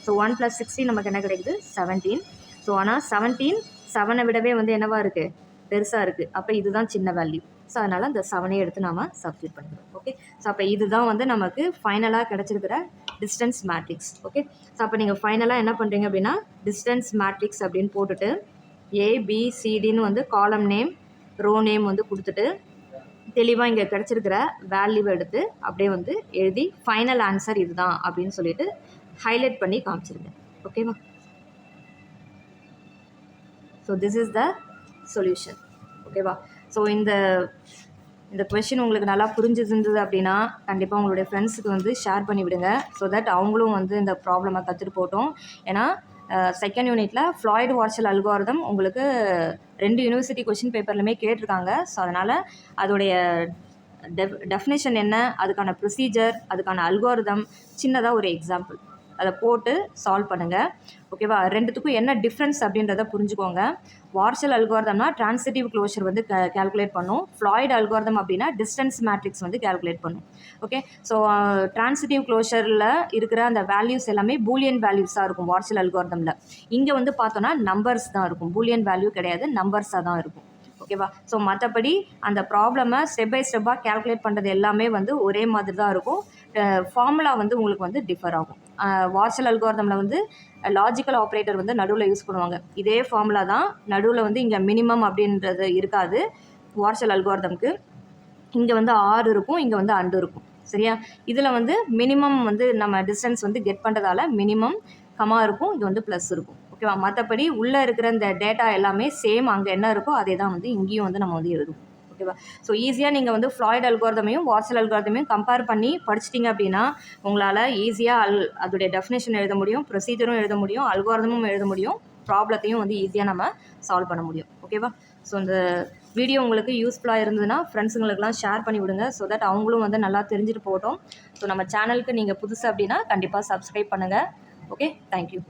ஸோ 1 + 16 நமக்கு என்ன கிடைக்குது, 17. ஸோ ஆனால் 17 7-ஐ விடவே வந்து என்னவாக இருக்குது, பெருசாக இருக்குது. அப்போ இதுதான் சின்ன வேல்யூ. ஸோ அதனால் அந்த 7ஐ எடுத்து நாம் சப்ஸ்டியூட் பண்ணிக்கிறோம். ஓகே. ஸோ அப்போ இதுதான் வந்து நமக்கு ஃபைனலாக கிடச்சிருக்கிற டிஸ்டன்ஸ் மேட்ரிக்ஸ். ஓகே. ஸோ அப்போ நீங்கள் ஃபைனலாக என்ன பண்ணுறீங்க அப்படின்னா, டிஸ்டன்ஸ் மேட்ரிக்ஸ் அப்படின்னு போட்டுட்டு ABCDன்னு வந்து காலம் நேம் ரோ நேம் வந்து கொடுத்துட்டு தெளிவாக இங்கே கிடச்சிருக்கிற வேல்யூவை எடுத்து அப்படியே வந்து எழுதி ஃபைனல் ஆன்சர் இதுதான் அப்படின்னு சொல்லிட்டு ஹைலைட் பண்ணி காமிச்சிருங்க. ஓகேவா? So this is the solution. ஓகேவா? ஸோ இந்த கொஷின் உங்களுக்கு நல்லா புரிஞ்சிருந்தது அப்படின்னா கண்டிப்பாக உங்களுடைய ஃப்ரெண்ட்ஸுக்கு வந்து ஷேர் பண்ணி விடுங்க. ஸோ தட் அவங்களும் வந்து இந்த ப்ராப்ளமை கற்றுட்டு போட்டோம். ஏன்னா செகண்ட் யூனிட்டில் ஃப்ளாய்டு வார்ஷல் அல்காரிதம் உங்களுக்கு 2 யூனிவர்சிட்டி கொஷின் பேப்பர்லையுமே கேட்டிருக்காங்க. ஸோ அதனால் அதோடைய டெஃபினேஷன் என்ன, அதுக்கான ப்ரொசீஜர், அதுக்கான அல்காரிதம், சின்னதாக ஒரு எக்ஸாம்பிள் அதை போட்டு சால்வ் பண்ணுங்கள். ஓகேவா? ரெண்டுத்துக்கும் என்ன டிஃப்ரென்ஸ் அப்படின்றத புரிஞ்சுக்கோங்க. வார்ஷல் அல்காரிதம்னா ட்ரான்சிட்டிவ் க்ளோஷர் வந்து கேல்குலேட் பண்ணும். ஃப்ளாய்டு அல்காரிதம் அப்படின்னா டிஸ்டன்ஸ் மேட்ரிக்ஸ் வந்து கேல்குலேட் பண்ணும். ஓகே. ஸோ ட்ரான்சிட்டிவ் க்ளோஷரில் இருக்கிற அந்த வேல்யூஸ் எல்லாமே பூலியன் வேல்யூஸாக இருக்கும் வார்ஷல் அல்காரிதமில். இங்கே வந்து பார்த்தோன்னா நம்பர்ஸ் தான் இருக்கும், பூலியன் வேல்யூ கிடையாது, நம்பர்ஸாக தான் இருக்கும். ஓகேவா? ஸோ மற்றபடி அந்த ப்ராப்ளமை ஸ்டெப் பை ஸ்டெப்பாக கேல்குலேட் பண்ணுறது எல்லாமே வந்து ஒரே மாதிரி தான் இருக்கும். ஃபார்முலா வந்து உங்களுக்கு வந்து டிஃபர் ஆகும். வார்ஷல் அல்காரிதமில் வந்து லாஜிக்கல் ஆப்ரேட்டர் வந்து நடுவில் யூஸ் பண்ணுவாங்க. இதே ஃபார்முலா தான் நடுவில் வந்து இங்கே மினிமம் அப்படின்றது இருக்காது வார்ஷல் அல்காரிதம்க்கு. இங்கே வந்து ஆர் இருக்கும், இங்கே வந்து அண்டு இருக்கும். சரியா? இதில் வந்து மினிமம் வந்து நம்ம டிஸ்டன்ஸ் வந்து கெட் பண்ணுறதால மினிமம் கமா இருக்கும், இங்கே வந்து ப்ளஸ் இருக்கும். ஓகேவா? மற்றபடி உள்ளே இருக்கிற இந்த டேட்டா எல்லாமே சேம், அங்கே என்ன இருக்கோ அதே தான் வந்து இங்கேயும் வந்து நம்ம வந்து எழுதுவோம். ஓகேவா? ஸோ ஈஸியாக நீங்கள் வந்து ஃப்ளாய்டு அல்காரிதமையும் வார்ஷல் அல்காரிதமையும் கம்பேர் பண்ணி படிச்சிட்டிங்க அப்படின்னா உங்களால் ஈஸியாக அதோடைய டெஃபினேஷன் எழுத முடியும், ப்ரொசீஜரும் எழுத முடியும், அல்காரிதமும் எழுத முடியும், ப்ராப்ளத்தையும் வந்து ஈஸியாக நம்ம சால்வ் பண்ண முடியும். ஓகேவா? ஸோ இந்த வீடியோ உங்களுக்கு யூஸ்ஃபுல்லாக இருந்ததுன்னா ஃப்ரெண்ட்ஸுங்களுக்குலாம் ஷேர் பண்ணி விடுங்க. ஸோ தட் அவங்களும் வந்து நல்லா தெரிஞ்சுட்டு போகட்டும். ஸோ நம்ம சேனலுக்கு நீங்கள் புதுசு அப்படின்னா கண்டிப்பாக சப்ஸ்கிரைப் பண்ணுங்கள். Okay, thank you.